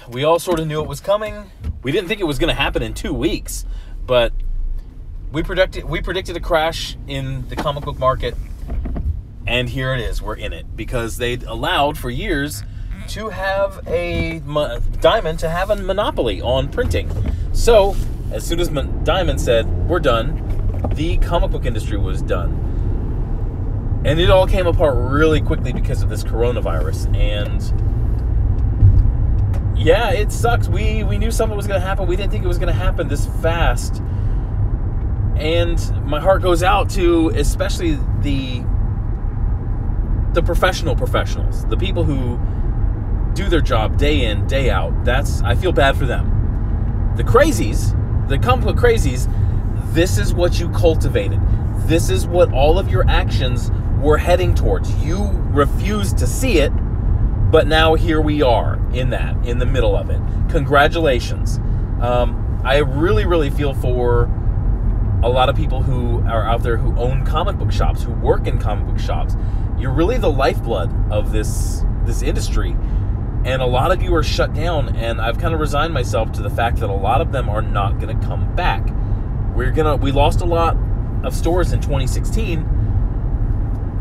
We all sort of knew it was coming. We didn't think it was going to happen in 2 weeks, but we predicted a crash in the comic book market, and here it is. We're in it because they'd allowed for years to have Diamond to have a monopoly on printing. So as soon as Diamond said we're done, the comic book industry was done. And it all came apart really quickly because of this coronavirus. And yeah, it sucks. We knew something was going to happen. We didn't think it was going to happen this fast. And my heart goes out to especially the professionals, the people who do their job day in, day out. I feel bad for them. The crazies, the comic book crazies, this is what you cultivated. This is what all of your actions were heading towards. You refused to see it, but now here we are in the middle of it. Congratulations. I really, really feel for a lot of people who are out there who own comic book shops, who work in comic book shops. You're really the lifeblood of this industry, and a lot of you are shut down, and I've kind of resigned myself to the fact that a lot of them are not going to come back. We lost a lot of stores in 2016.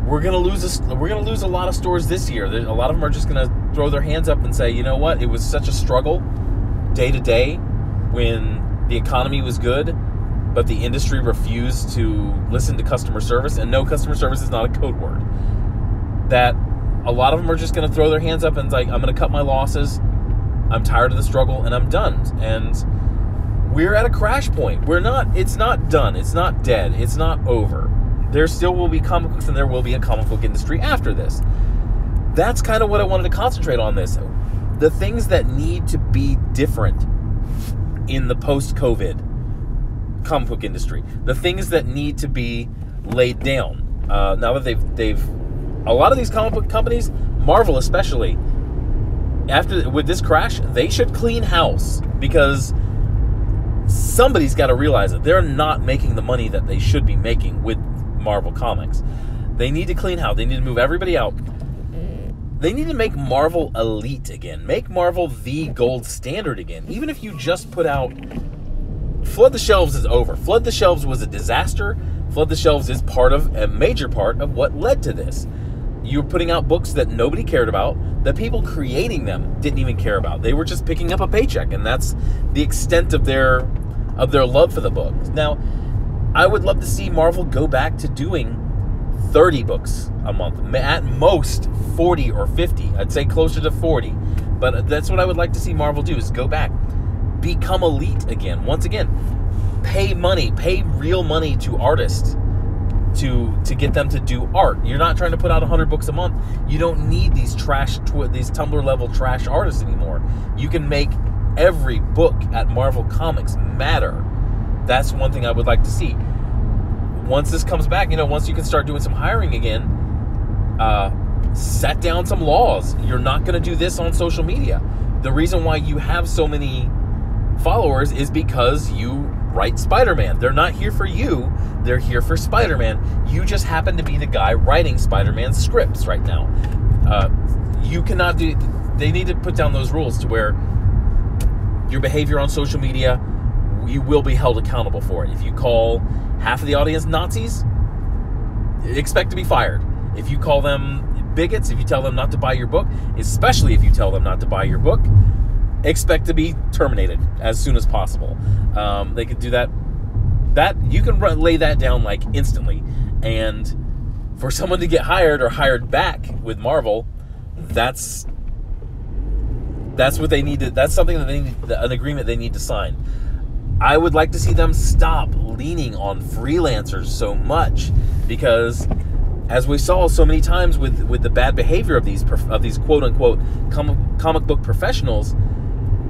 We're gonna lose a lot of stores this year. A lot of them are just gonna throw their hands up and say, you know what? It was such a struggle day to day when the economy was good, but the industry refused to listen to customer service. And no, customer service is not a code word. That a lot of them are just gonna throw their hands up and like, I'm gonna cut my losses. I'm tired of the struggle and I'm done. And we're at a crash point. It's not done. It's not dead. It's not over. There still will be comic books and there will be a comic book industry after this. That's kind of what I wanted to concentrate on this. The things that need to be different in the post-COVID comic book industry. The things that need to be laid down. Now that they've a lot of these comic book companies, Marvel especially, with this crash, they should clean house because somebody's got to realize that they're not making the money that they should be making with Marvel Comics. They need to clean house. They need to move everybody out. They need to make Marvel elite again. Make Marvel the gold standard again. Even if you just put out... Flood the Shelves is over. Flood the Shelves was a disaster. Flood the Shelves is a major part of what led to this. You're putting out books that nobody cared about. The people creating them didn't even care about. They were just picking up a paycheck, and that's the extent of their love for the book. Now, I would love to see Marvel go back to doing 30 books a month. At most 40 or 50. I'd say closer to 40. But that's what I would like to see Marvel do, is go back. Become elite again. Once again, pay real money to artists to get them to do art. You're not trying to put out 100 books a month. You don't need these Tumblr level trash artists anymore. You can make every book at Marvel Comics matter. That's one thing I would like to see. Once this comes back, once you can start doing some hiring again, set down some laws. You're not going to do this on social media. The reason why you have so many followers is because you write Spider-Man. They're not here for you. They're here for Spider-Man. You just happen to be the guy writing Spider-Man scripts right now. You cannot do... They need to put down those rules to where your behavior on social media, you will be held accountable for it. If you call half of the audience Nazis, expect to be fired. If you call them bigots, if you tell them not to buy your book, especially if you tell them not to buy your book, expect to be terminated as soon as possible. They could do that. You can lay that down like instantly. And for someone to get hired or hired back with Marvel, that's what they need to. That's something that they need, an agreement they need to sign. I would like to see them stop leaning on freelancers so much, because as we saw so many times with the bad behavior of these quote unquote comic book professionals,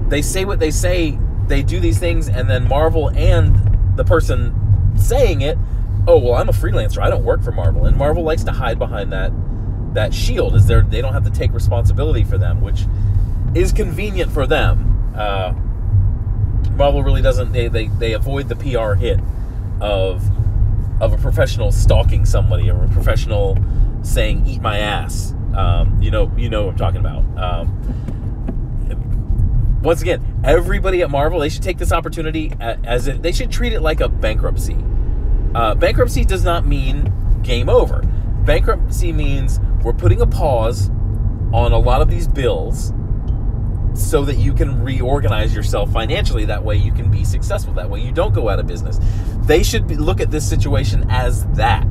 they say what they say, they do these things, and then Marvel and the person saying it, oh well, I'm a freelancer, I don't work for Marvel, and Marvel likes to hide behind that shield, is they don't have to take responsibility for them, which is convenient for them. Marvel really doesn't. They avoid the PR hit of a professional stalking somebody, or a professional saying "eat my ass." You know what I'm talking about. once again, everybody at Marvel, they should take this opportunity they should treat it like a bankruptcy. Bankruptcy does not mean game over. Bankruptcy means we're putting a pause on a lot of these bills so that you can reorganize yourself financially. That way you can be successful. That way you don't go out of business. They should look at this situation as that.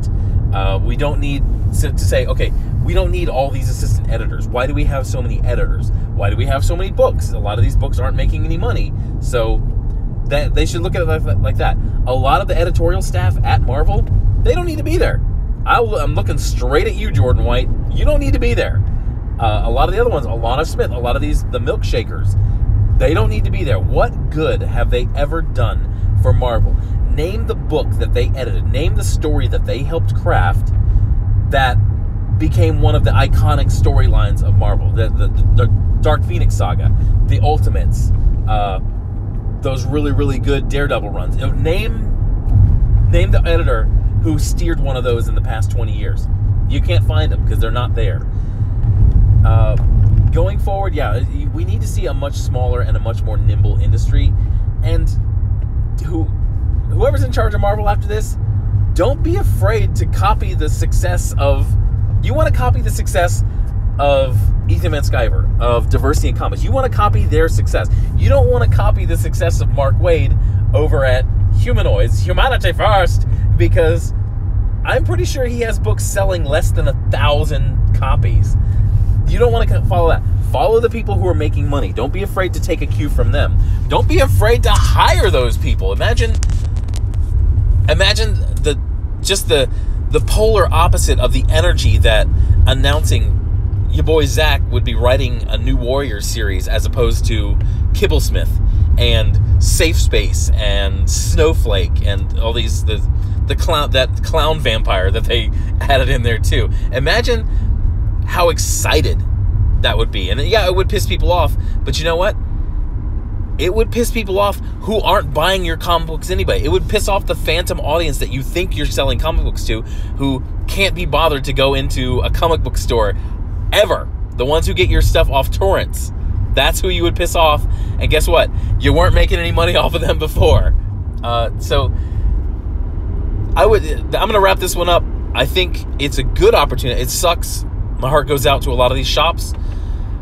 We don't need to say, okay, we don't need all these assistant editors. Why do we have so many editors? Why do we have so many books? A lot of these books aren't making any money. So that they should look at it like that. A lot of the editorial staff at Marvel, they don't need to be there. I'm looking straight at you, Jordan White. You don't need to be there. A lot of the other ones, Alana Smith, a lot of the milkshakers, they don't need to be there. What good have they ever done for Marvel? Name the book that they edited. Name the story that they helped craft that became one of the iconic storylines of Marvel. The Dark Phoenix saga, the Ultimates, those really, really good Daredevil runs. Name the editor who steered one of those in the past 20 years. You can't find them because they're not there. Going forward, yeah, we need to see a much smaller and a much more nimble industry. And whoever's in charge of Marvel after this, don't be afraid to copy the success of... You want to copy the success of Ethan Van Sciver, of Diversity in Comics. You want to copy their success. You don't want to copy the success of Mark Waid over at Humanoids, Humanity First, because I'm pretty sure he has books selling less than 1,000 copies. You don't want to follow that. Follow the people who are making money. Don't be afraid to take a cue from them. Don't be afraid to hire those people. Imagine the polar opposite of the energy that announcing your boy Zach would be writing a new Warriors series as opposed to Kibblesmith and Safe Space and Snowflake and all these that clown vampire that they added in there too. Imagine how excited that would be. And yeah, it would piss people off, but you know what? It would piss people off who aren't buying your comic books anyway. It would piss off the phantom audience that you think you're selling comic books to, who can't be bothered to go into a comic book store ever. The ones who get your stuff off torrents. That's who you would piss off. And guess what? You weren't making any money off of them before. So I'm going to wrap this one up. I think it's a good opportunity. It sucks. My heart goes out to a lot of these shops.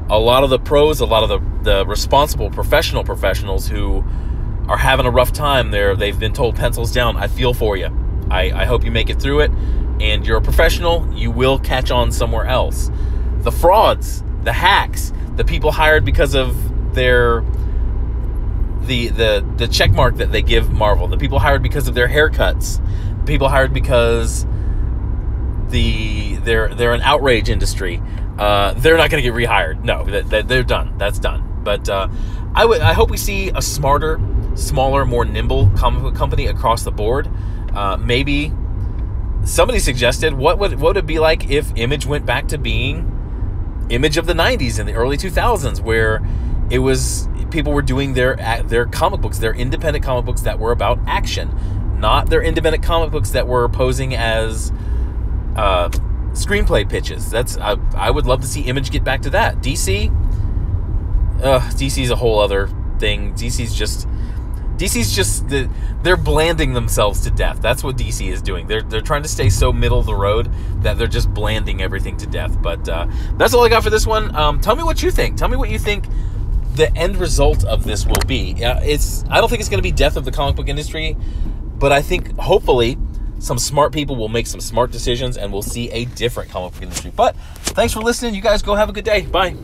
A lot of the pros, a lot of the responsible professionals who are having a rough time. They've been told pencils down. I feel for you. I hope you make it through it. And you're a professional. You will catch on somewhere else. The frauds, the hacks, the people hired because of the check mark that they give Marvel, the people hired because of their haircuts, people hired because they're an outrage industry. They're not going to get rehired. No, they're done. That's done. But I hope we see a smarter, smaller, more nimble comic book company across the board. Maybe somebody suggested what would it be like if Image went back to being Image of the 90s and the early 2000s, where it was people were doing their comic books, their independent comic books that were about action, not their independent comic books that were posing as screenplay pitches. I would love to see Image get back to that. DC's a whole other thing. DC's just they're blanding themselves to death. That's what DC is doing. They're trying to stay so middle of the road that they're just blanding everything to death. But that's all I got for this one. Tell me what you think. Tell me what you think the end result of this will be. I don't think it's going to be death of the comic book industry, but I think hopefully some smart people will make some smart decisions and we'll see a different comic book industry. But thanks for listening. You guys go have a good day. Bye.